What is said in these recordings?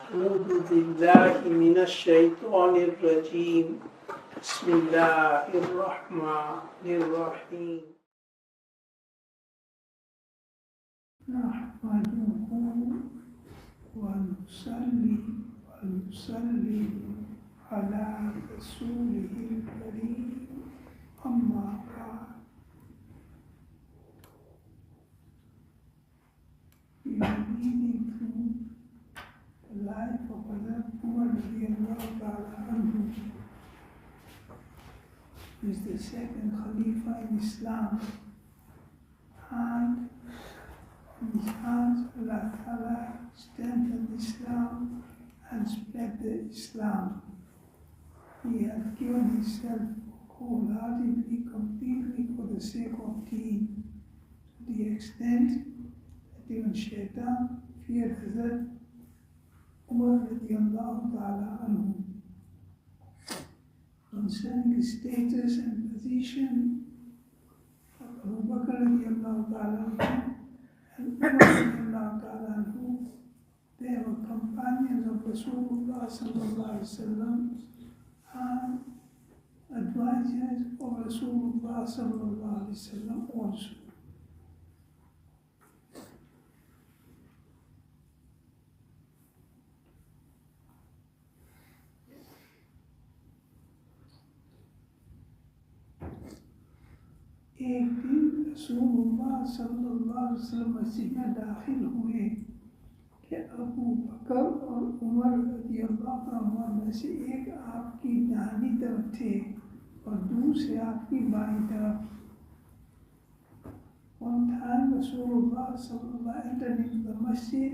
أعوذ بالله من الشيطان الرجيم بسم الله الرحمن الرحيم نحمده ونصلي ونسلم على رسوله الكريم أما بعد We are reading through the life of Hadhrat Umar who is the second Khalifa in Islam, and in his hands Allah Ta'ala strengthened Islam and spread the Islam. He had given himself wholeheartedly, completely for the sake of deen, to the extent that even Shaitan feared Hadhrat Umar radiallahu ta'ala anhu. Concerning his status and position, Abu Bakr radiallahu ta'ala anhu and Umar radiallahu ta'ala anhu, they were companions of Rasulullah sallallahu alaihi wasallam and advisors of Rasulullah sallallahu alaihi wasallam also. एक दिन रसूलुल्लाह सल्लल्लाहु अलैहि वसल्लम मस्जिद में दाखिल हुए कि अबू बकर और उमर रज़ियल्लाहु अन्हुमा में से एक आपकी दाहिनी तरफ थे और दूसरे आपकी बाईं तरफ. One time Rasulullah sallallahu entered into the masjid,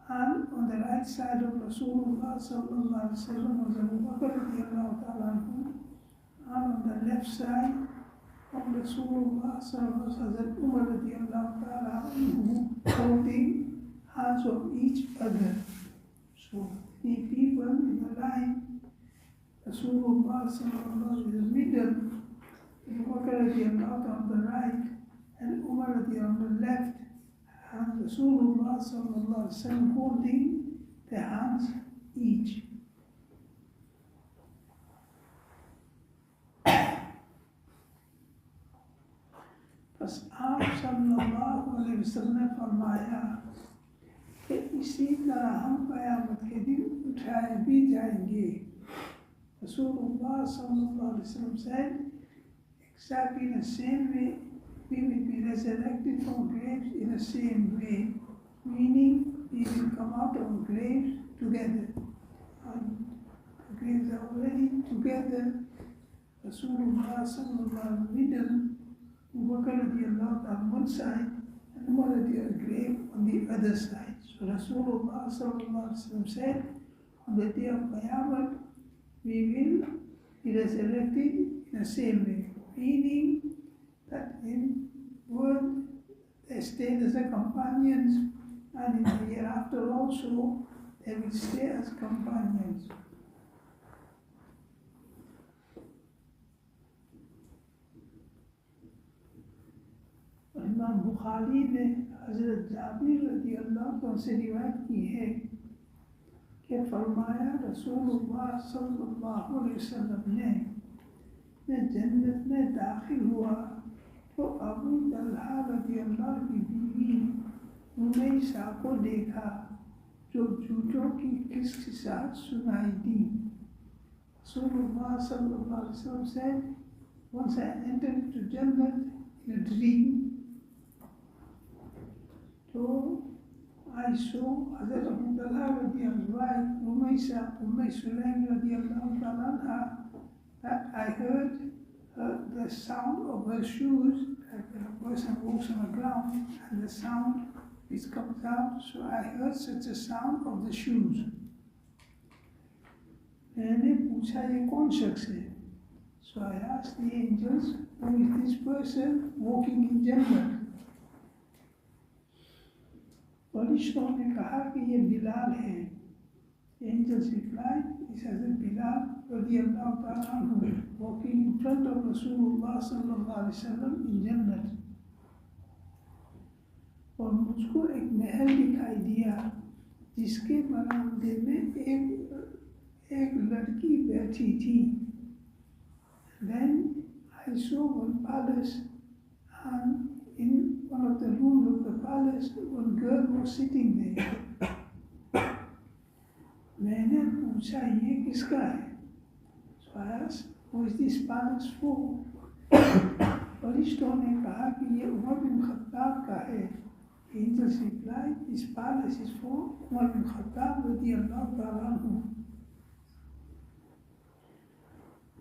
and on the right side of Rasulullah sallallahu alaihi wasallam was Abu Bakr radiallahu ta'ala anhu, and on the left side of Rasulullah sallallahu alaihi wasallam, Umar radiallahu ta'ala anhu, holding hands of each other. So three people in the line, Rasulullah sallallahu alaihi wasallam in the middle, Abu Bakr radiallahu ta'ala on the right, and Umar radiallahu on the left, and Rasulullah sallallahu alaihi wasallam holding their hands each. बस आप सल्लल्लाहु अलैहि वसल्लम ने फरमाया कि इसी तरह हम क़यामत के दिन उठाए भी जाएंगे. Rasulullah sallallahu alaihi wasallam said, exactly in the same way we will be resurrected from graves in the same way, meaning we will come out of graves together. And the graves are already together. Rasulullah sallallahu alaihi wasallam middle, Abu Bakr radiallahu on one side and Umar radiallahu grave on the other side. So Rasulullah sallallahu alaihi wasallam said, on the day of Qiyamah, we will be resurrected in the same way, meaning that in world they stayed as companions, and in the hereafter also they will stay as companions. इमाम बुखारी ने हज़रत जाबिर रज़ियल्लाहु अन्हु से रिवायत की है कि फरमाया रसूलुल्लाह सल्लल्लाहु अलैहि वसल्लम ने जन्नत में दाखिल हुआ तो अबू तलहा रज़ियल्लाहु की बीवी उमैसा को देखा जो झूठों की किस्सा सुनाई दी. रसूलुल्लाह सल्लल्लाहु अलैहि वसल्लम said, once I entered into Jannat in a dream, so I saw Hadhrat Abu Talha radiallahu anhu, Umaysa, Sulaim radiallahu anha, that I heard the sound of her shoes, like a person walks on the ground, and the sound which comes out, so I heard such a sound of the shoes. मैंने पूछा ये कौन शख्स है? So I asked the angels, who is this person walking in Jannah? फरिश्तों ने कहा कि ये बिलाल है. Angels replied, this is Bilal radiallahu ta'ala anhu, walking in front of Rasulullah sallallahu alaihi wasallam in Jannah. और मुझको एक महल दिखाई दिया जिसके बरामदे में एक लड़की बैठी थी. Then I saw one palace, and in one of the rooms of the palace, one girl was sitting there. मैंने पूछा ये किसका है? So I asked, who is this palace for? फरिश्तों ने कहा कि ये उमर बिन खत्ताब का है. Angels replied, this palace is for Umar bin Khattab radiyallahu ta'ala anhu.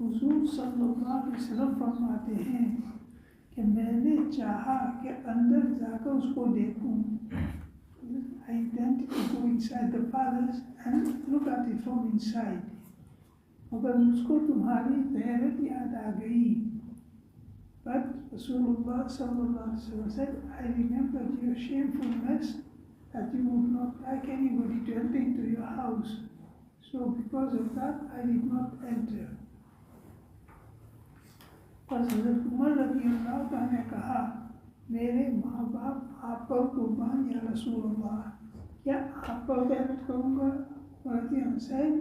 हुजूर सल्लल्लाहु अलैहि वसल्लम फरमाते हैं कि मैंने चाहा कि अंदर जाकर उसको देखूं. I intended to go inside the palace and look at it from inside. मगर मुझको तुम्हारी गैरत याद आ गई. But Rasulullah sallallahu alaihi wasallam said, I remembered your shamefulness that you would not like anybody to enter into your house. So because of that, I did not enter. Hadhrat Umar radiyallahu ta'ala ने कहा, मेरे माँ बाप आप पर कुर्बान या रसूलुल्लाह, क्या आप पर गैरत करूँगा? Radiyallahu said,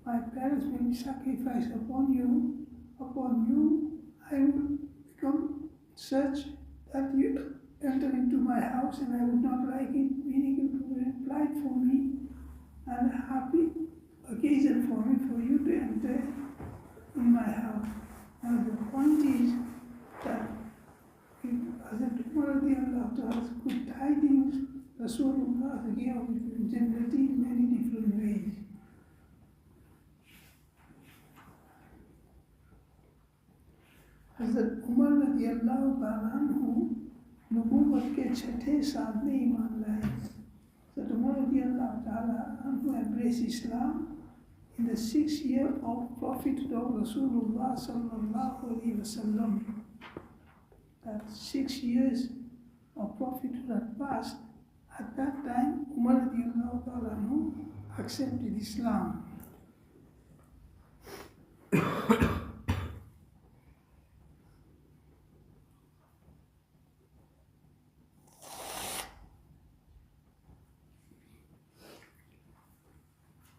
my parents will be sacrificed upon you. I will become such that you enter into my house and I would not like it, meaning it would be implied for me and a happy occasion for me for you to enter in my house. Now the point is that if Hadhrat Umar radiyallahu ta'ala has good tidings, Rasulullah gave generally in many different ways. हज़रत उमर रज़ियल्लाहु ताला अन्हु नबूवत के 6ठे साल में ईमान लाए. हज़रत उमर रज़ियल्लाहु ताला अन्हु embraced Islam in the 6th year of prophethood of Rasulullah sallallahu alaihi wasallam. That 6 years of prophethood had passed. At that time, Umar radiallahu ta'ala anhu accepted Islam.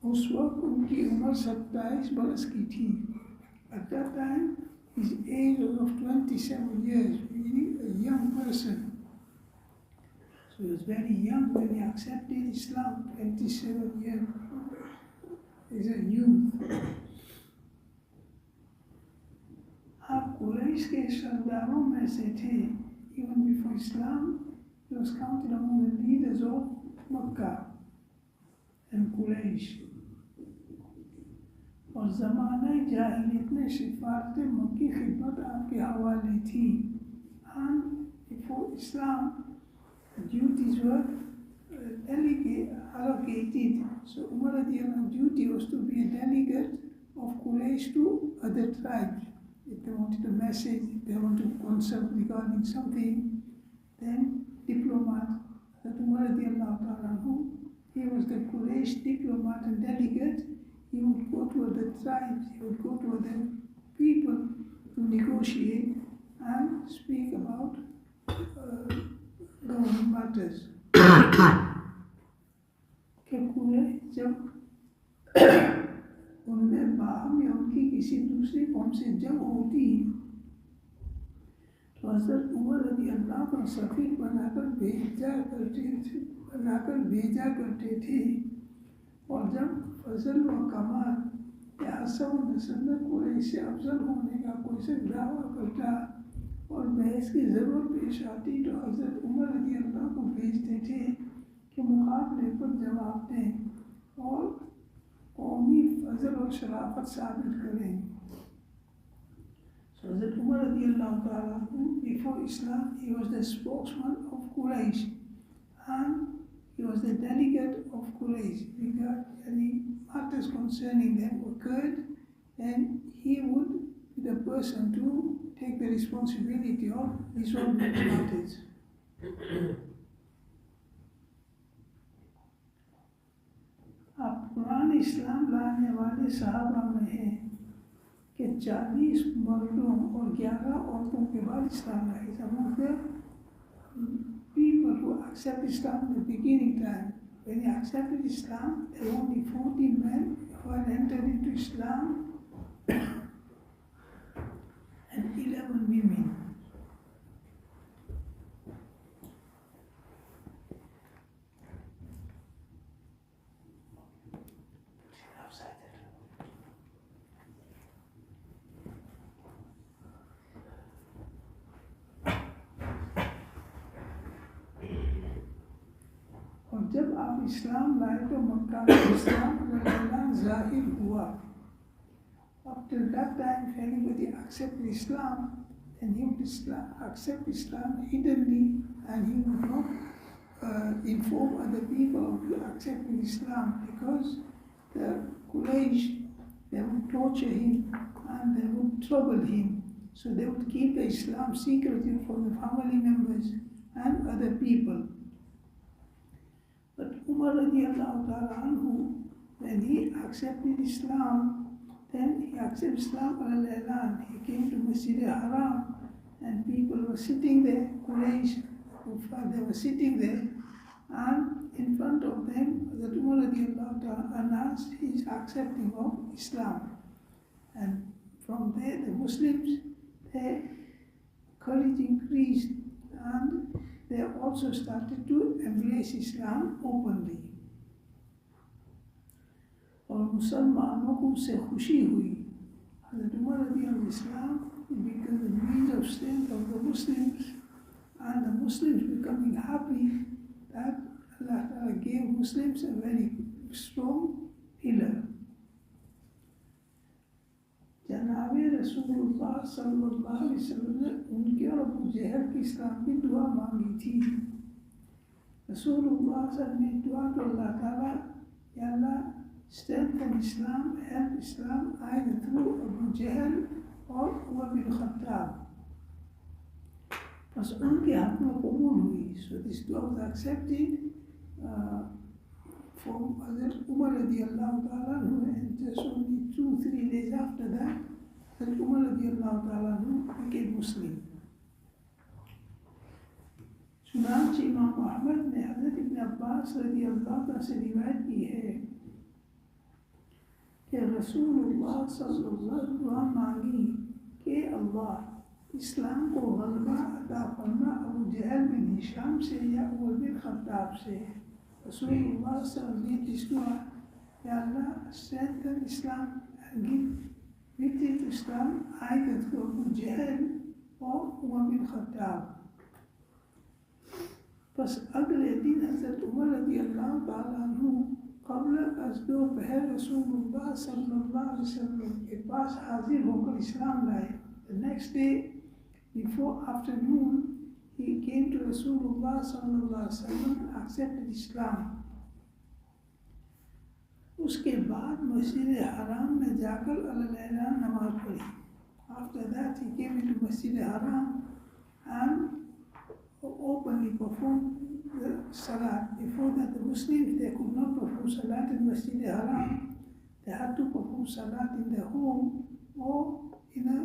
उस वक्त उनकी उम्र 27 बरस की थी. At that time, his age was of 27 years, meaning a young person. So he was very young when he accepted Islam. 27 years is a youth. आप कुरैश के सरदारों में से थे. Even before Islam, he was counted among the leaders of Makkah and Quraysh. और ज़माना जाहिलियत में सिफारत मक्की खिदमत आपके हवाले थी. And before Islam, duties were allocated. So Umar radiallahu duty was to be a delegate of Quraysh to other tribes. If they wanted a message, if they wanted to consult regarding something, then diplomat. That Umar radiallahu ta'ala, he was the Quraysh diplomat and delegate. He would go to other tribes, he would go to other people to negotiate and speak about government matters. कि Quraysh जब उनमें बाहम या उनकी किसी दूसरी कौम से जंग होती तो हज़रत उमर रज़ियल्लाहु को सफ़ीर बनाकर भेजा करते थे. और जब फजल व कमाल या हसन व नस्ल में कुरैश से अफजल होने का कोई से दावा करता और बहस की ज़रूरत पेश आती तो हज़रत उमर रज़ियल्लाहु को भेजते थे कि मुकाबले पर जवाब दें और कौमी फजल और शराफत साबित करें. So Hazrat Umar radiallahu ta'ala, before Islam, he was the spokesman of Quraysh and he was the delegate of Quraysh. Regarding any matters concerning them occurred, then he would be the person to take the responsibility of resolving the matters. आप पुराने इस्लाम लाने वाले सहाबा में हैं कि 40 मर्दों और 11 औरतों के बाद इस्लाम लाए. Among the people who accept Islam in the beginning time, when he accepted Islam, there were only 40 men who had entered into Islam and 11 women. और जब आप इस्लाम लाए तो मक्का में इस्लाम ज़ाहिर हुआ. Up till that time, if anybody accepted Islam, then he would accept Islam hiddenly, and he would not inform other people of accepting Islam, because the Quraysh, they would torture him and they would trouble him. So they would keep the Islam secretly from the family members and other people. But Umar radiallahu ta'ala anhu, when he accepted Islam, then he accepted Islam al-Ilan. He came to Masjid al-Haram and people were sitting there, Quraysh, they were sitting there, and in front of them, that Umar radiallahu ta'ala announced his accepting of Islam. And from there, the Muslims, their courage increased and they also started to embrace Islam openly. और मुसलमानों को उससे खुशी हुई. Hadhrat Umar radiallahu Islam became the means of strength of the Muslims, and the Muslims becoming happy that Allah Ta'ala gave Muslims a very strong pillar. जनाबे रसूलुल्लाह सल्लल्लाहु अलैहि वसल्लम ने उनके और अबू जहल की इस्लाम की दुआ मांगी थी. रसूलुल्लाह सल्लल्लाहु अलैहि वसल्लम ने दुआ तो अल्लाह ताला, या अल्लाह strengthen Islam, help Islam either through Abu Jahl or Umar bin Khattab. बस उनके हाथ में कबूल हुई. So this dua was accepted from Hadhrat Umar radiallahu ta'ala anhu, and just only 2-3 days after that, Hadhrat Umar radiallahu ta'ala anhu became Muslim. चुनांचे इमाम अहमद ने हज़रत इब्न अब्बास रदियल्लाहु ta'ala से रिवायत की है कि रसूलुल्लाह सल्लल्लाहु अलैहि दुआ मांगी कि अल्लाह इस्लाम को गलबा अता फरमा अबू जहल बिन हिशाम से या उमर बिन खत्ताब से. रसूलुल्लाह सल्लल्लाहु अलैहि दुआ, या अल्लाह strengthen Islam and give victory to Islam either through Abu Jahl or Umar bin Khattab. बस अगले दिन हज़रत उमर रदियल्लाहु ताला अन्हु कबल अज़ दोपहर रसूलुल्लाह सल्लल्लाहु अलैहि वसल्लम के पास हाजिर होकर इस्लाम लाए. The next day, before afternoon, he came to Rasulullah sallallahu alaihi wasallam and accepted Islam. उसके बाद मस्जिद हराम में जाकर अल-ऐलान नमाज पढ़ी. After that, he came into Masjid Haram and openly performed the Salat. Before that, the Muslims, they could not perform Salat in Masjid Haram. They had to perform Salat in their home or in a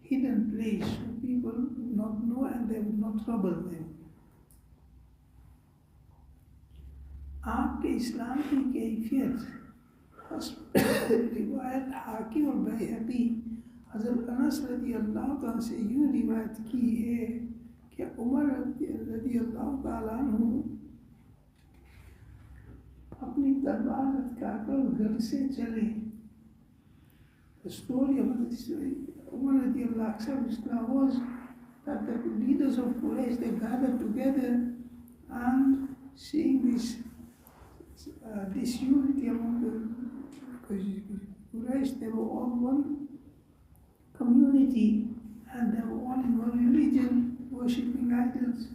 hidden place so people would not know and they would not trouble them. आपके इस्लाम की कैफियत रिवायत हाकिम और बैहक़ी हज़रत अनस रदियल्लाहु ताला से यूँ रिवायत की है कि उमर रदियल्लाहु ताला अन्हु अपनी तलवार लटकाकर घर से चले. The story of Umar radiallahu anhu was that the leaders of Quraysh, they gathered together and seeing this disunity among the Quraysh, they were all one community and they were all in one religion, worshipping idols.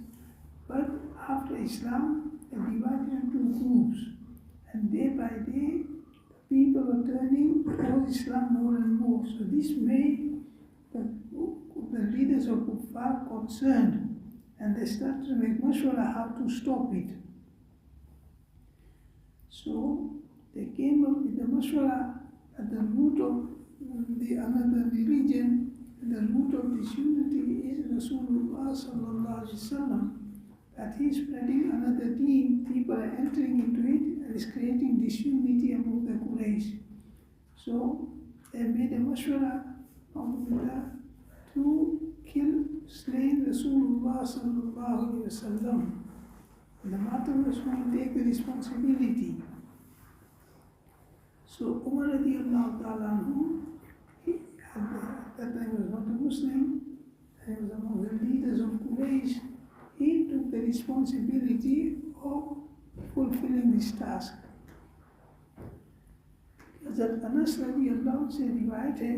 But after Islam, they divided into groups, and day by day, people were turning towards Islam more and more. So this made the leaders of Kuffar concerned, and they started to make mashwara how to stop it. So they came up with the mashwara at the root of the another religion, and the root of this unity is Rasulullah sallallahu alaihi wasallam. That he is spreading another deen, people are entering into it, is creating disunity among the Quraysh. So they made a mashwara to kill, slain Rasulullah sallallahu alaihi wasallam. The martyrs will take the responsibility. So Umar radiallahu ta'ala anhu, at that time was not a Muslim, he was among the leaders of Quraysh. He took the responsibility of fulfilling this task. Hazrat Anas radiallahu से रिवायत है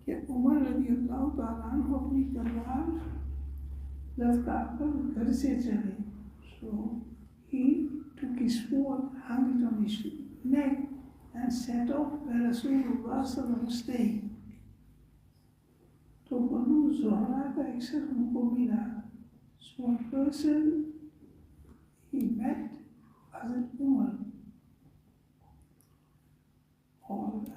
कि उमर रदियल्लाहु ताला अन्हु अपनी तलवार लटकाकर घर से चले. So he took his sword, hung it on his neck, and set off where Rasulullah sallallahu was staying. तो बनु ज़ुहरा का अक्सर उनको मिला. So one person, he met Hazrat Umar,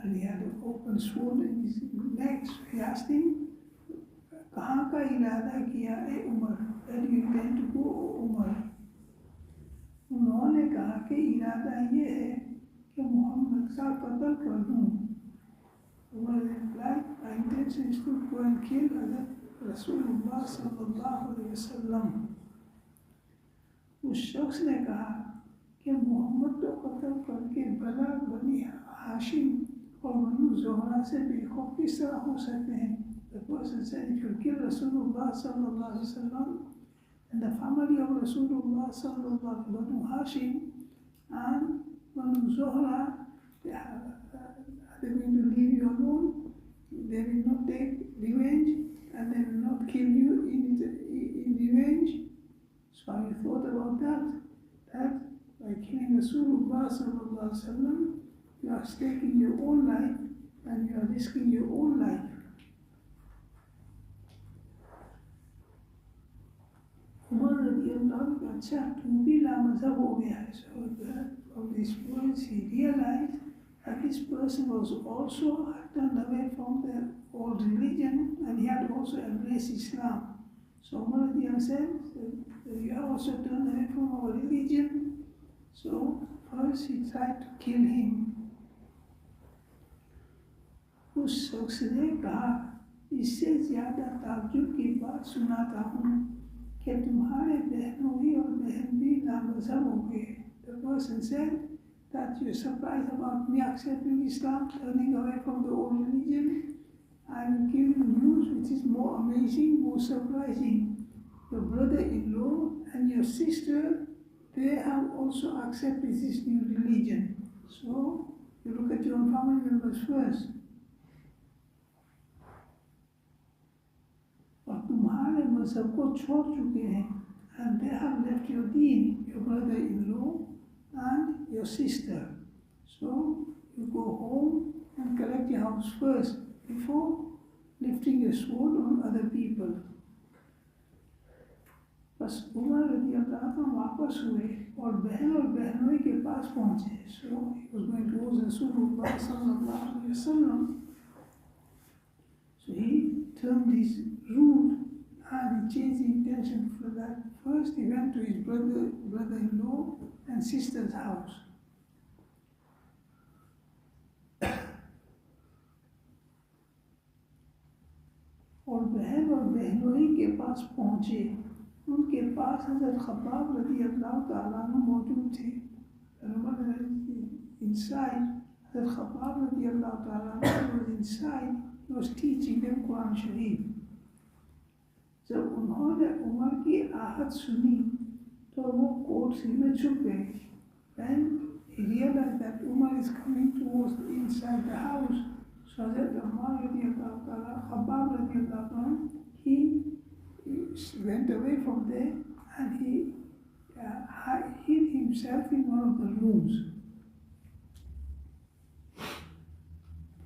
and he had an open sword in his neck. So he asked him, कहाँ का इरादा किया है Umar? Where do you intend to go, Umar? उन्होंने कहा कि इरादा ये है कि मोहम्मद का कत्ल कर दूँ. Umar replied, my intention is to go and kill Hadhrat Rasulullah sallallahu alaihi wasallam. उस शख्स ने कहा कि मोहम्मद को कत्ल करके भला बनी हाशिम और बनु ज़ुहरा से बेखौफ किस तरह हो सकते हैं? The person said, if you kill Rasulullah sallallahu alaihi wasallam and the family of Rasulullah sallallahu alaihi wasallam, Banu Hashim and Banu Zuhra, are they going to leave you alone? They will not take revenge and they will not kill you in revenge. So have you thought about that? That by killing Rasulullah sallallahu alaihi wasallam, you are staking your own life and you are risking your own life. Umar radiallahu anhu, अच्छा तू भी लामज़हब हो गया है. So from these words he realized that this person was also turned away from the old religion and he had also embraced Islam. So Umar radiallahu said, you have also turned away from our religion. So first he tried to kill him. उस शख्स ने कहा, इससे ज़्यादा ताज्जुब की बात सुनाता हूँ कि तुम्हारे बहनोई और बहन भी नामज़हब हो गए. The person said that you are surprised about me accepting Islam, turning away from the old religion. I will give you news which is more amazing, more surprising. Your brother-in-law and your sister, they have also accepted this new religion. So you look at your own family members first. और तुम्हारे मज़हब को छोड़ चुके हैं, and they have left your deen, your brother-in-law and your sister. So you go home and collect your house first before lifting your sword on other people. बस उमर रज़ियल्लाहु अन्हु वापस हुए और बहन और बहनोई के पास पहुँचे. So he was going towards Rasulullah sallallahu alaihi wasallam. So he turned his route and he changed the intention for that. First he went to his brother-in-law and sister's house. और बहन और बहनोई के पास पहुँचे. उनके पास हज़रत ख़ब्बाब रज़ियल्लाहु ताला अन्हु मौजूद थे. Inside, Hazrat Khabbab radiallahu ta'ala was inside, he was teaching them Quran Sharif. जब उन्होंने उमर की आहट सुनी तो वो कोठरी में छुप गए. Then he realized that Umar is coming towards inside the house. So Hazrat Umar radiallahu ta'ala, Khabbab radiallahu ta'ala, he went away from there and he hid himself in one of the rooms.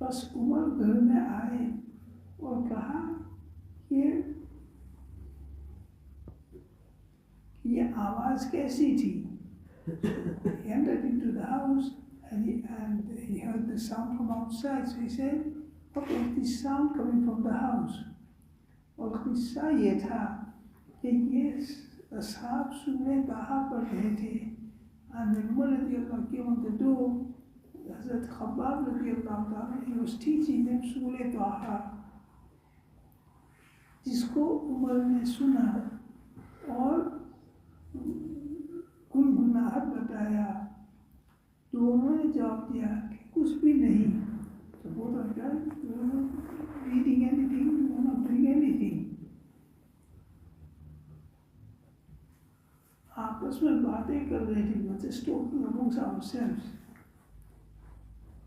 बस उमर घर में आए और कहा कि ये आवाज़ कैसी थी? He entered into the house and he heard the sound from outside. So he said, what was this sound coming from the house? और किस्सा ये था कि ये साहब सुबह कहा पढ़ रहे थे And when Umar radiallahu came on the door, Hadhrat Khabbab radiallahu ta'ala, he was teaching them Surah Taha, जिसको उमर ने सुना और गुनगुनाहट बताया, तो उन्होंने जवाब दिया कि कुछ भी नहीं. तो both of them reading anything, not doing anything. आपस में बातें कर रहे थे, just talking amongst ourselves.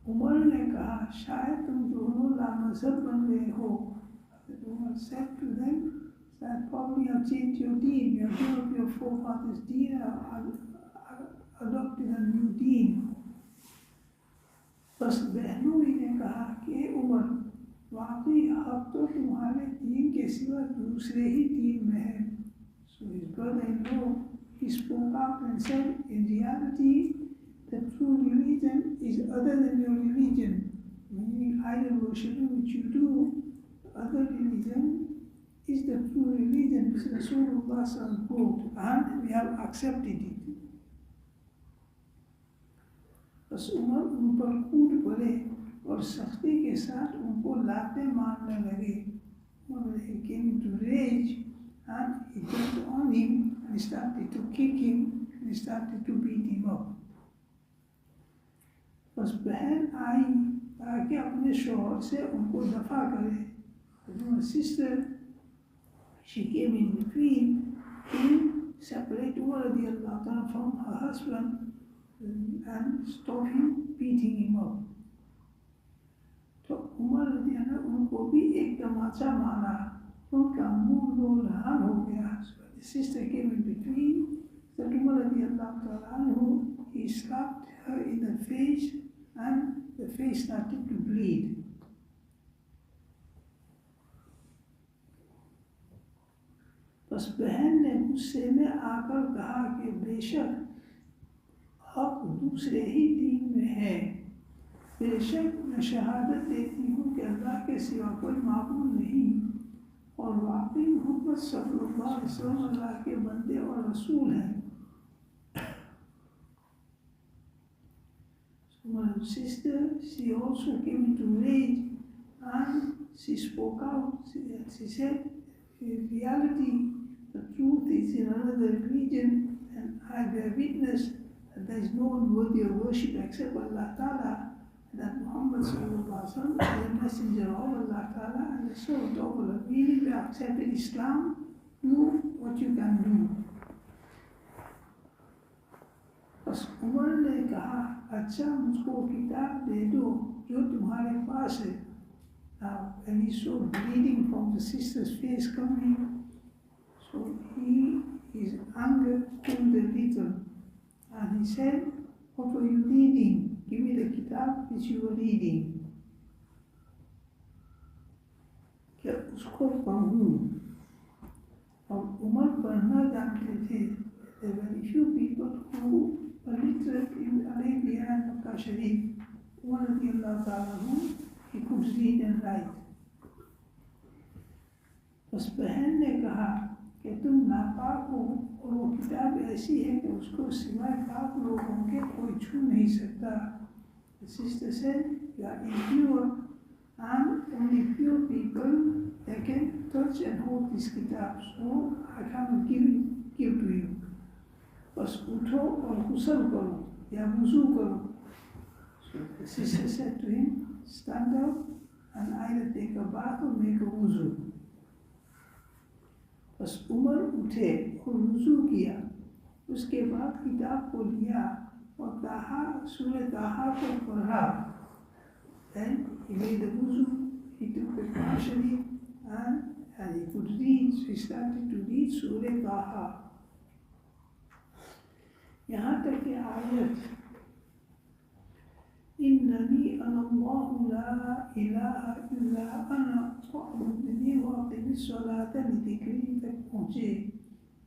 Umar ने कहा शायद तुम दोनों लामज़हब बन गए हो. Umar said to them that probably you have changed your deen, you have given up your forefathers' deen and adopted a new deen. बस बहनों ही ने कहा कि उमर वाकई अब तो तुम्हारे दीन के सिवा दूसरे ही दीन में है. So his brother-in-law, he spoke up and said, in reality, the true religion is other than your religion, meaning idol worshiping which you do. Other religion is the true religion which Rasulullah brought, and we have accepted it. बस उमर उन पर कूद पड़े और सख्ती के साथ उनको लाते मारने लगे. He came into rage and he jumped on him and started to kick him and he started to beat him up. बस बहन आई ताकि अपने शौहर से उनको दफा करे. My sister, she came in between to separate Umar radiallahu ta'ala from her husband and stop him beating him up. तो उमर रदियल्लाहु उनको भी एक तमाचा मारा, उनका मुंह लो लाल हो गया. The sister came in between, that Umar radiallahu ta'ala, he slapped her in the face and the face started to bleed. बस बहन ने गुस्से में आकर कहा कि बेशक आप दूसरे ही दीन में हैं. बेशक मैं शहादत देती हूँ कि अल्लाह के सिवा कोई माबूद नहीं और वाकई मोहम्मद सल्लल्लाहु अलैहि वसल्लम अल्लाह के बंदे और रसूल हैं. So my sister, she also came into rage and she spoke out. She said, in reality, the truth is in another religion, and I bear witness that there is no one worthy of worship except Allah Ta'ala, and that Muhammad Sallallahu Alaihi Wasallam is a messenger of Allah Ta'ala and the servant of Allah. Really, we accepted Islam, do what you can do. बस उमर ने कहा अच्छा मुझको किताब दे दो जो तुम्हारे पास है. Now, when he saw bleeding from the sister's face coming, so his anger cooled a little, and he said, what were you reading? Give me the kitab which you were reading. क्या उसको पढ़ूं? और उमर पढ़ना जानते थे. There were very few people who were literate in Arabia and Makkah Sharif. Umar radiallahu ta'ala, he could read and write. बस बहन ने कहा कि तुम नापाक हो और वो किताब ऐसी है कि उसको सिवाय पाक लोगों के कोई छू नहीं सकता. The sister said, you are impure and only pure people that can touch and hold this kitab, so I cannot give to you. बस उठो और गुस्ल करो या वुज़ू करो. So the sister said to him, stand up and either take a bath or make a wuzu. बस उमर उठे और वुज़ू किया. उसके बाद किताब को लिया और ताहा सूरह ताहा को पढ़ा. Then he made the wuzu, he took the Quran Sharif and he could read, so he started to read सूरह ताहा. यहाँ तक कि आयत इन्ननी अनल्लाहु ला इलाहा इल्ला अना फ़अबुदनी वअक़िमिस सलाता लिज़िक्री तक पहुँचे.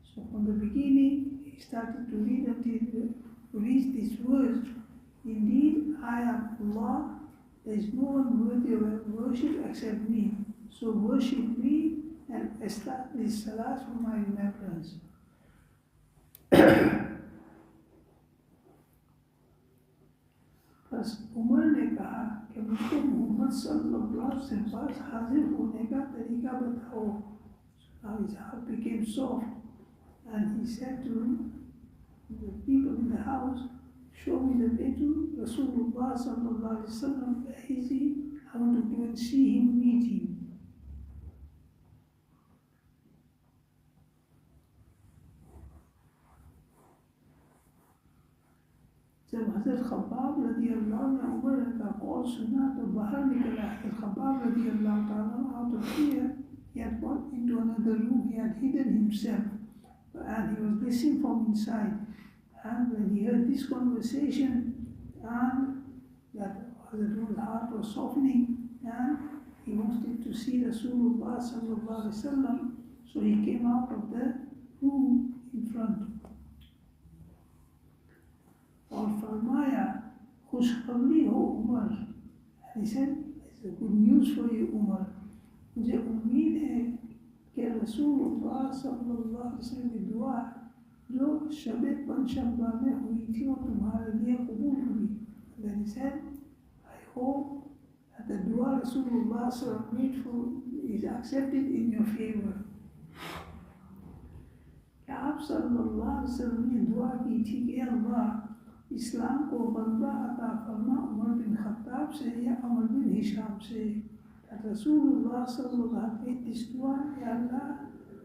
So from the beginning he started to read until he reached this verse. Indeed, I am Allah, there is no one worthy of worship except me. So worship me and establish salat for my remembrance. बस उमर ने कहा कि मुझको मोहम्मद सल्लल्लाहु अलैहि वसल्लम के पास हाजिर होने का तरीका बताओ। Now his heart became soft and he said to the people in the house, show me the way to Rasulullah sallallahu alaihi wasallam. Where is he? I want to go and see him, meet him. जब हज़रत Khabbab रज़ी अल्लाह ने उमर का call सुना तो बाहर निकला। हज़रत खब्बाब रज़ी अल्लाह ताला out of fear, he had gone into another room, he had hidden himself, and he was listening from inside. And when he heard this conversation, and that Hadhrat's heart was softening, and he wanted to see Rasulullah sallallahu alaihi wasallam, so he came out of the room in front. और फरमाया खुशखबरी हो Umar, and he said, it's a good news for you Umar, मुझे उम्मीद है कि रसूलुल्लाह सल्लल्लाहु अलैहि वसल्लम की दुआ जो शब-ए पंशंबा में हुई थी वो तुम्हारे लिए कबूल हुई. Then he said, I hope that the dua Rasulullah sallallahu alaihi wasallam is accepted in your favor. कि आप सल्लल्लाहु अलैहि वसल्लम ने दुआ की थी कि अल्लाह इस्लाम को गलबा अता फरमा उमर बिन खत्ताब से या अमर बिन हिशाम से. रसूलुल्लाह सल्लल्लाहु अलैहि वसल्लम this dua, Ya Allah,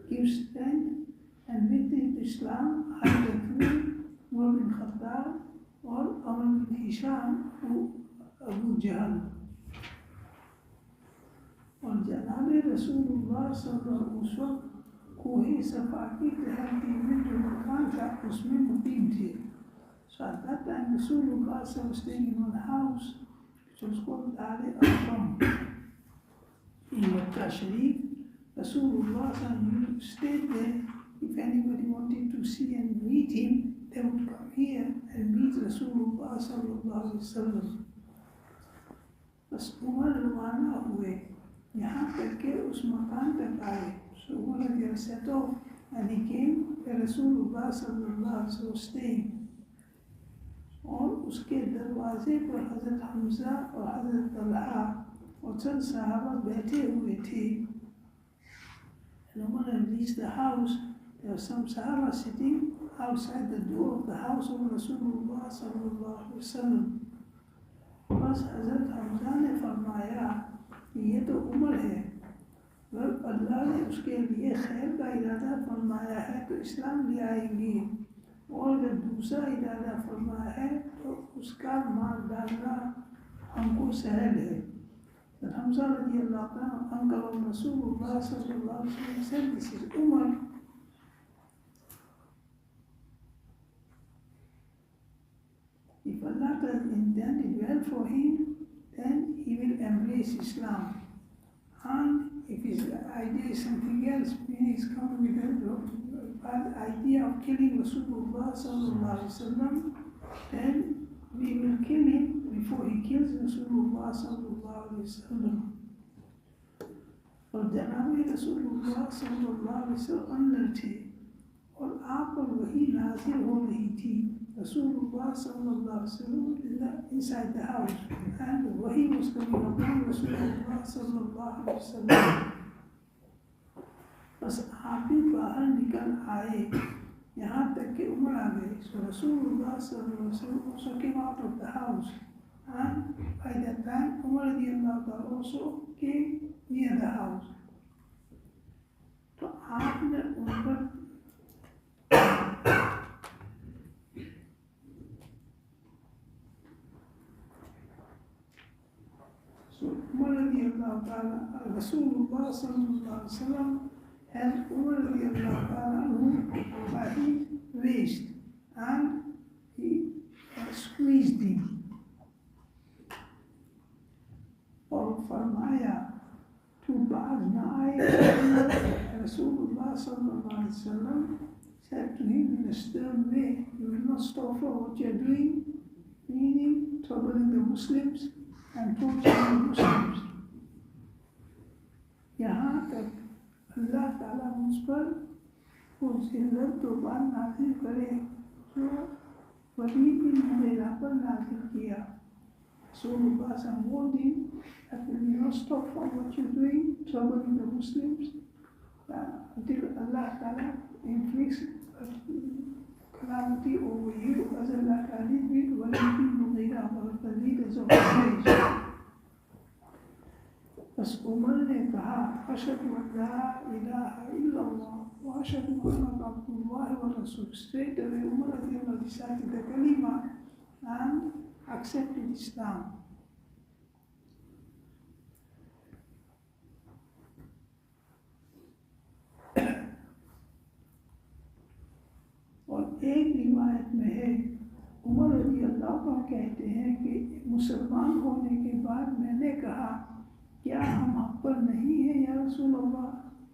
give strength and victory to Islam either through Umar bin Khattab or Amr bin Hisham or Abu Jahl. और जनाब रसूलुल्लाह सल्लल्लाहु अलैहि वसल्लम कोहे सफा की तहती में जो मकान था उसमें मुकीम थे. So at that time Rasulullah was staying in one house which was called Al-Arqam in Makkah Sharif. Rasulullah stayed there. If anybody wanted to see and meet him, they would come here and meet Rasulullah sallallahu alaihi wasallam. बस उमर रवाना हुए, यहाँ तक के उस मकान तक आए. So Umar set off and he came where Rasulullah sallallahu alaihi wasallam was staying. और उसके दरवाजे पर हज़रत हमज़ा और हज़रत तलहा और चंद सहाबा बैठे हुए थे. And when I reached the house, there were some Sahaba sitting outside the door of the house of Rasulullah sallallahu alaihi wasallam. बस हज़रत हमज़ा ने फरमाया कि ये तो उमर है, अगर अल्लाह ने उसके लिए खैर का इरादा फरमाया है तो इस्लाम ले आएंगे, और अगर दूसरा इरादा फरमाया है तो उसका मार डालना हमको सहल है. हमज़ा रज़ियल्लाहु अन्हु uncle of Rasulullah sallallahu alaihi wasallam said, this is Umar. If Allah has intended well for him, then he will embrace Islam. And if his idea is something else, meaning he's come with a bad idea of killing Rasulullah sallallahu alaihi wasallam, then we will kill him before he kills Rasulullah sallallahu alaihi wasallam. और जनाब रसूलुल्लाह सल्लल्लाहु अलैहि वसल्लम अंदर थे और आप पर वही नाज़िल हो रही थी. Rasulullah sallallahu alaihi wasallam inside the house and wahi was coming upon Rasulullah sallallahu alaihi wasallam. बस आप भी बाहर निकल आए, यहाँ तक कि उमर आ गए. So Rasulullah sallallahu alaihi wasallam also came out of the house, and by that time Umar radiallahu ta'ala also came near the house. तो आपने उन पर Umar radiallahu ta'ala, Rasulullah sallallahu alaihi wasallam had Umar radiallahu ta'ala by his waist and he squeezed him. और फरमाया तू बाज न आए. Rasulullah sallallahu alaihi wasallam said to him in a stern way, you will not stop for what you are doing, meaning troubling the Muslims and torturing the Muslims. यहाँ तक अल्लाह ताला मुझ पर उस जिल्लत तूफान नाज़िल करे जो वलीद बिन मुग़ीरा पर नाज़िल किया. Rasulullah warned him that will you not stop from what you're doing, troubling the Muslims, until Allah Ta'ala inflicts calamity over you, as Allah Ta'ala did with Walid bin Mughira, one of the leaders of Quraysh. बस उमर ने कहा अशहदु अल्ला इलाहा इल्लल्लाह व अशहदु अन्ना अब्दुल्लाह व रसूल. Straight away Umar recited the kalima and accepted Islam. और एक रिवायत में है उमर रज़ी अल्लाह अन्हु कहते हैं कि मुसलमान होने के बाद मैंने कहा क्या हम हक पर नहीं हैं या रसूलल्लाह?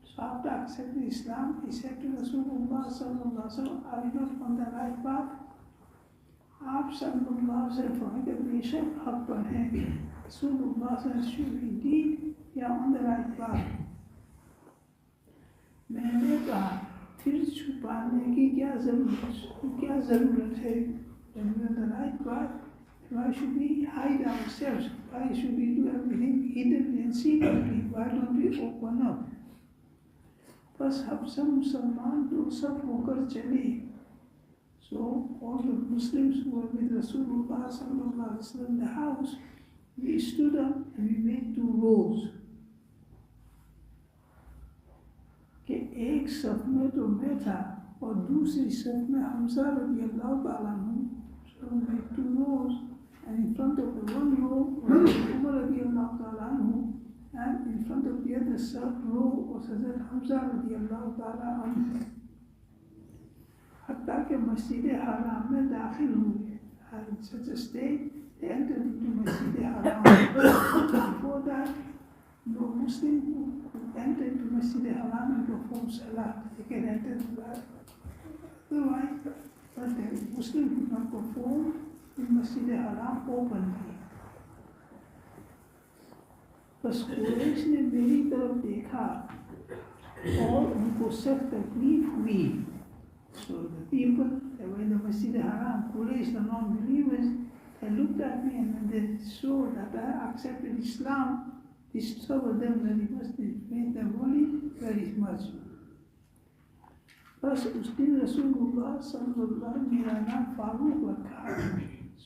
So after accepting Islam, he said to Rasulullah sallallahu alaihi wasallam, are you not on the right path? आप sallallahu alaihi wasallam फरमाए कि बेशक हक पर हैं. Rasulullah said, should indeed you are on the right path. मैंने कहा फिर छुपाने की क्या ज़रूरत है? When we are on the right path, why should we hide ourselves? Why should we do everything hiddenly and secretly? Why don't we open up? बस हम सब मुसलमान लोग सब होकर चले. So all the Muslims who were with Rasulullah sallallahu alaihi wasallam in the house, we stood up and we made 2 rows. कि एक सफ में तो मैं था और दूसरी सफ में हमजा रज़ी अल्लाह ताला अन्हु. So we made 2 rows. And in front of the one row was Umar radiallahu ta'ala anhu, and in front of the other row was Hadhrat Hamza radiallahu ta'ala anhu. हत्ता के मस्जिद हराम में दाखिल हुए. And in such a state, they entered into Masjid Haram. Before that, no Muslim could enter into Masjid Haram and perform salah. They can enter otherwise, but the Muslim could not perform in Masjid Haram openly. बस कुरैश ने मेरी तरफ देखा और उनको सख्त तकलीफ हुई. So the people that were in the Masjid Haram, Quraysh, the non-believers, they looked at me and when they saw that I accepted Islam, this troubled them very much. It made them worry very much. बस उस दिन रसूलुल्लाह सल्लल्लाहु अलैहि वसल्लम मेरा नाम फारूक रखा.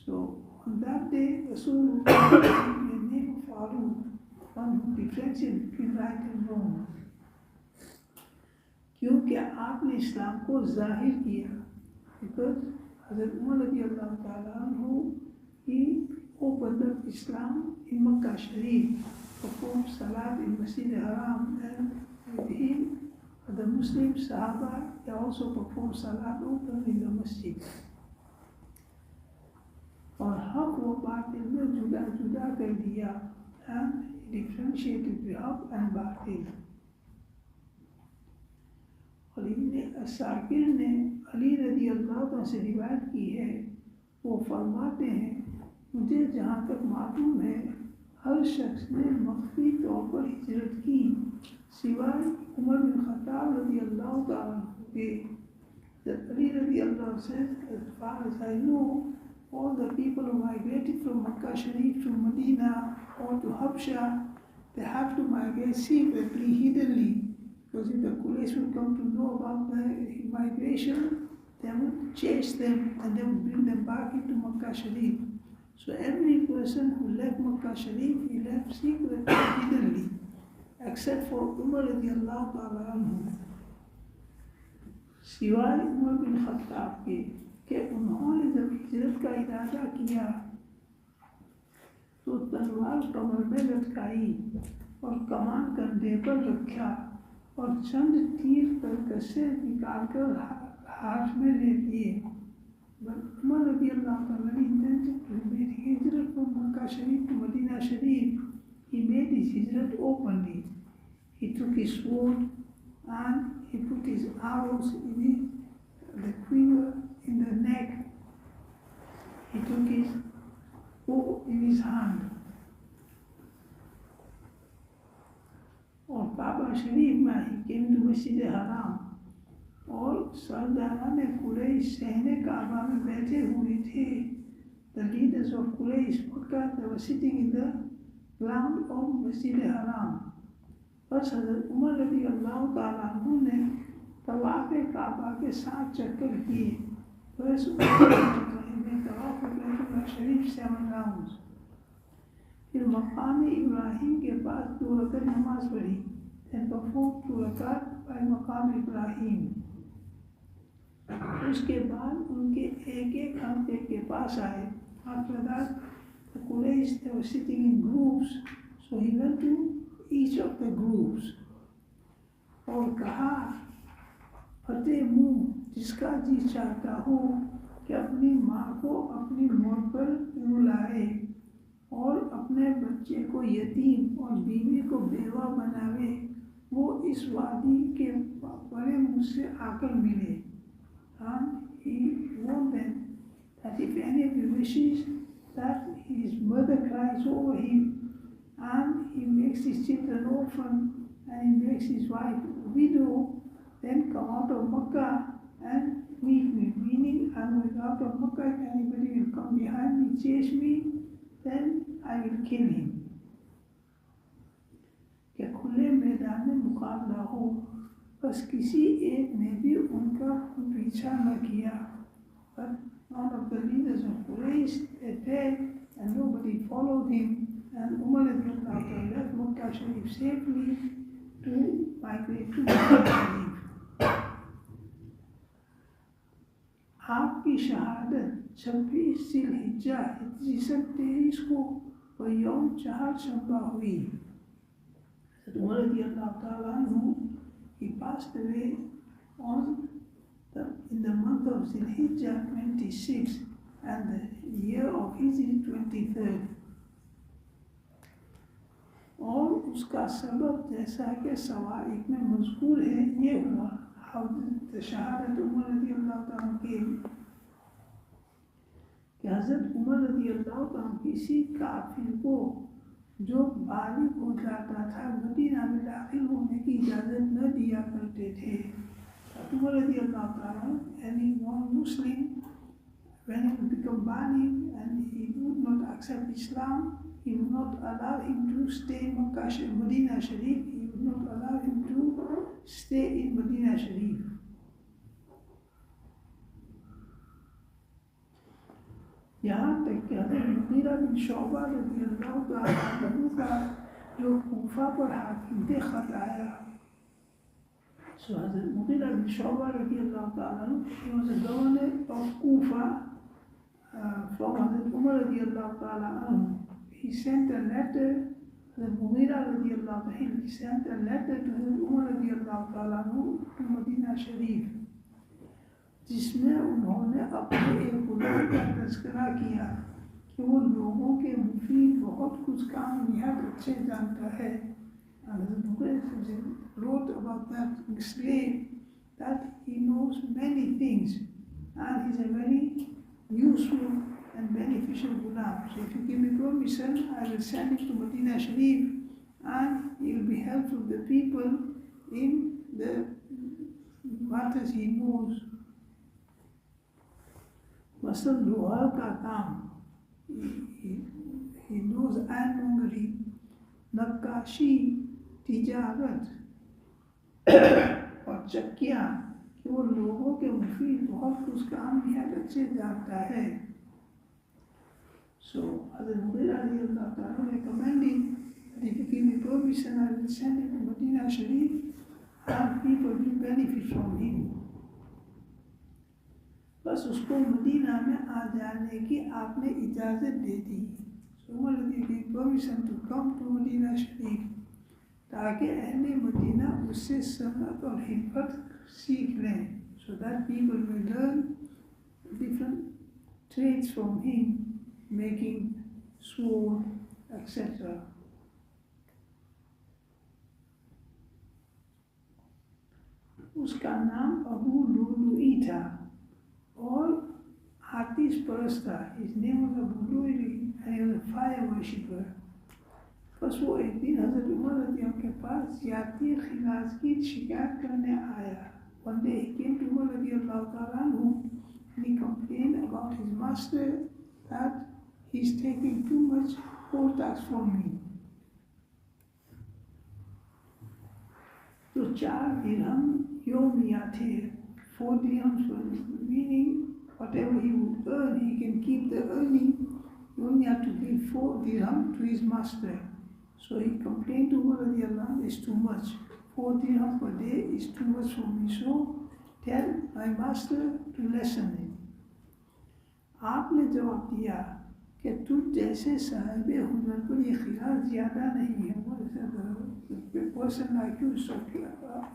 So on that day, Rasulullah gave the name of Farooq, one who differentiated between right and wrong. क्योंकि आपने इस्लाम को जाहिर किया. Because Hazrat Umar radiallahu ta'ala anhu, he opened up Islam in Makkah Sharif, performed Salat in Masjid Haram, and with him, the Muslim Sahaba, they also performed Salat open in the Masjid. और हक व बातिल में जुदा जुदा कर दिया. And differentiated the हक and बातिल. और इब्न असाकिर ने अली रज़ी अल्लाह से रिवायत की है. वो फरमाते हैं मुझे जहाँ तक मालूम है हर शख्स ने मख्फी तौर पर हिजरत की सिवाय उमर बिन खत्ताब रज़ी अल्लाह तआला के. Ali रज़ी अल्लाह said, as far as I know, all the people who migrated from Makkah Sharif to Medina or to Habsha, they have to migrate secretly, hiddenly. Because if the Quraysh would come to know about the migration, they would chase them and they would bring them back into Makkah Sharif. So every person who left Makkah Sharif, he left secretly, hiddenly, except for Umar radiallahu ta'ala anhu. सिवाय Umar bin Khattab के कि उन्होंने जब हिजरत का इरादा किया तो तलवार कमर में लटकाई और कमान कंधे पर रखा और चंद तीर करकशे निकालकर हाथ में ले लिए. Umar radiallahu ta'ala intended to make hijrat from Makkah Sharif to Medina Sharif. He made his hijrat openly. He took his sword and he put his arrows in the quiver in the neck. He took his bow in his hand. और काबा शरीफ में ही came to मस्जिद हराम. और सरदारान कुरैश सहने काबा में बैठे हुए थे. The leaders of Quraysh were Makkah, they were sitting in the ground of Masjid Haram. बस हज़रत उमर रज़ी अल्लाह ताला अन्हु ने तवाफ़ काबा के 7 चक्कर किए. बस में तवाफ़ बैतुल्लाह शरीफ 7 राउंड्स. फिर मकाम इब्राहिम के पास 2 रकात नमाज पढ़ी. and performed 2 रकात by मकाम इब्राहिम. उसके बाद उनके एक हफ्ते के पास आए. After that, the Quraysh, they were sitting in groups, so he went to each of the groups और कहा, फतेह मुँह जिसका जी चाहता हो कि अपनी माँ को अपनी मौत पर रुलाए और अपने बच्चे को यतीम और बीवी को बेवा बनावे, वो इस वादी के बड़े मुझसे आकर मिले. And he warned them that if any of you wishes that his mother cries over him and he makes his children orphan and he makes his wife widow, then come out of Makkah and meet me. Meaning, I'm going out of Makkah. If anybody will come behind me, chase me, then I will kill him. क्या खुले मैदान में मुकाबला हो, बस किसी एक ने भी उनका पीछा न किया. But none of the leaders of Quraysh fled and nobody followed him. And Umar left Makkah Sharif safely to migrate to Makkah Sharif. आपकी शहादत 26 ज़िलहिज्जा हिजरी 23 को व यौम 4 शंबा हुई. Umar radiallahu ta'ala anhu, he passed away in the month of Zilhijjah 26 and the year of Hijri 23rd. और उसका सबब जैसा कि सवाइक में मज़कूर है ये हुआ. शहादत उमर रज़ियल्लाहु ताला के कि हज़रत उमर रज़ियल्लाहु ताला किसी काफिर को जो बालिग हो जाता था मदीना में दाखिल होने की इजाज़त न दिया करते थे. उमर रज़ियल्लाहु ताला, any one Muslim, when he would become baligh and he would not accept Islam, he would not allow him to stay in Medina Sharif. He would not allow him to stay in Medina Sharif. यहाँ तक कि हज़रत Mughira बिन Shuba रज़ियल्लाहु ताला अन्हु का जो कूफा पर हाकिम थे खत आया. So Hazrat Mughira bin Shu'ba radiallahu ta'ala, he was a governor of Kufa from Hazrat Umar radiallahu ta'ala anhu. He sent a letter, Hazrat Mughira radiallahu ta'ala, he sent a letter to Hazrat Umar radiallahu ta'ala anhu to Medina Sharif, जिसमें उन्होंने अपने एक गुलाम का तज़किरा किया कि वो लोगों के मुफीद बहुत कुछ काम निहायत अच्छे जानता है. And Hazrat wrote about that slave that he knows many things and he's a very useful and beneficial ghulam. So if you give me permission, I will send him to Medina Sharif and he will be helpful to the people in the matters he knows. Masal du'a ka kaam, he knows ironmongery, नक्काशी, तिजारत और चक्कियाँ कि वो लोगों के मुफीद बहुत कुछ काम निहायत अच्छे जानता है. So Hazrat Mughira radiallahu ta'ala recommending that if you give me permission, I will send him to Medina Sharif and people will benefit from him. बस उसको मदीना में आ जाने की आपने इजाज़त दे दी. So Umar gave permission to come to Medina Sharif ताकि अहले Medina उससे सनत और हिकमत सीख लें. So that people will learn different trades from him, making sword, etc. उसका नाम अबू लुलुई था और आतिश परस्त था. His name was Abu Lu'lu'i and he was a fire worshipper. बस वो एक दिन हज़रत उमर रज़ियल्लाहु के पास ज़्यादती खिलास की शिकायत करने आया. One day he came to Umar radiallahu ta'ala anhu and he complained about his master that he's taking too much tax from me. So 4 dirham yomiya the, 4 dirhams meaning whatever he would earn, he can keep the earning. He only have to give 4 dirham to his master. So he complained to Umar radiallahu, it's too much. 4 dirham per day is too much for me. So tell my master to lessen it. आपने जवाब दिया कि तुझ जैसे साहिब हुनर पर ये ख्याल ज़्यादा नहीं है. The person like you is so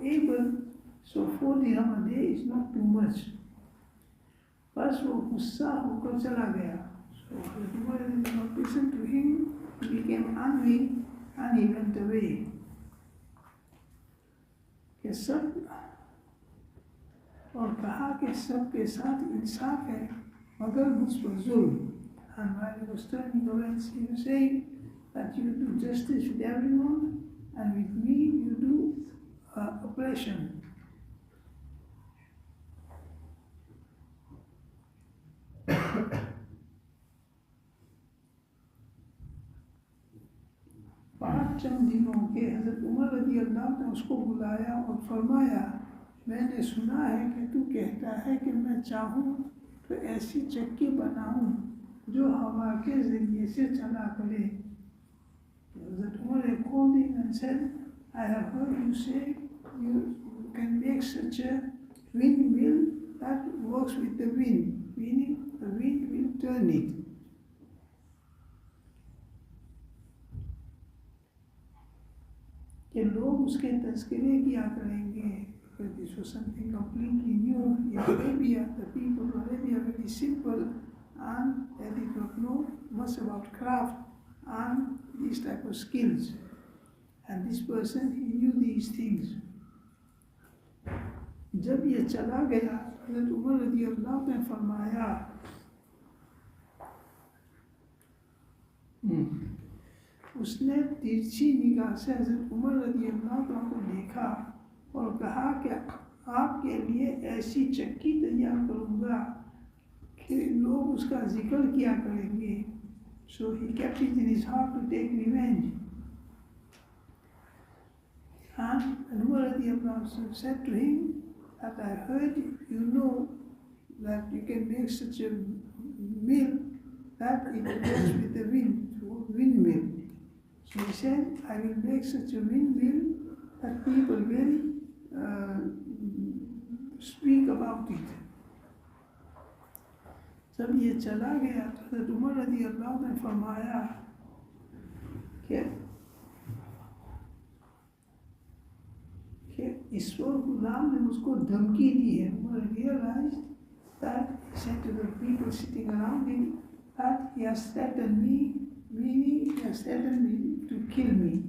able, so 4 dirham a day is not too much. बस वो गुस्सा होकर चला गया. So Umar did not listen to him, he became angry and he went away. कि सब और कहा कि सब के साथ इंसाफ है मगर मुझ पर जुल्म. And while he was turning away, he was saying that you do justice with everyone and with me you do oppression. पाँच चंद दिनों के हज़रत उमर रज़ी अल्लाह ने उसको बुलाया और फरमाया, मैंने सुना है कि तू कहता है कि मैं चाहूँ तो ऐसी चक्की बनाऊँ जो हवा के ज़रिए से चला करे. Hazrat Umar called him and said, I have heard you say you can make such a windmill that works with the wind, meaning the wind will turn it. कि लोग उसके तज़किरे किया करेंगे. Because this was something completely new in Arabia. The people of Arabia are very simple and they did not know much about craft and these type of skills. And this person, he knew these things. जब ये चला गया, हज़रत उमर रज़ी अल्लाह ने फरमाया, उसने तिरछी निगाह से हज़रत उमर रज़ी अल्लाह को देखा और कहा कि आपके लिए ऐसी चक्की तैयार करूँगा कि लोग उसका जिक्र किया करेंगे. So he kept it in his heart to take revenge. And Umar radiallahu said to him that I heard you know that you can make such a mill that it works with the wind, windmill. So he said, I will make such a windmill that people will speak about it. जब ये चला गया तो हज़रत उमर रज़ी अल्लाह ने फरमाया कि ईश्वर गुलाम ने मुझको धमकी दी है. Umar realized that he said to the people sitting around him that he has threatened me, meaning he has threatened me to kill me.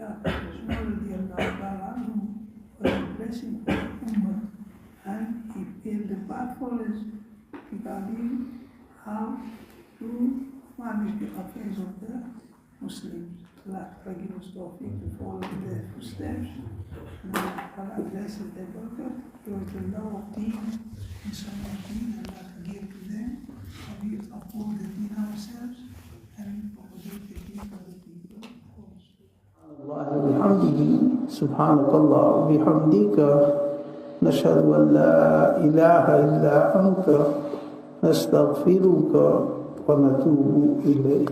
Umar radiallahu was a blessing for Umar and he paved the path for us regarding how to manage the affairs of the Muslims. Allah give us tawfiq to follow their footsteps. Allah bless their barakat. Give us the love of deen and some of deen Allah give to them. And we uphold the deen ourselves and we propagate the deen for the people. الله وبحمده سبحانك الله وبحمدك نشهد أن لا إله إلا أنت نستغفرك ونتوب إليك.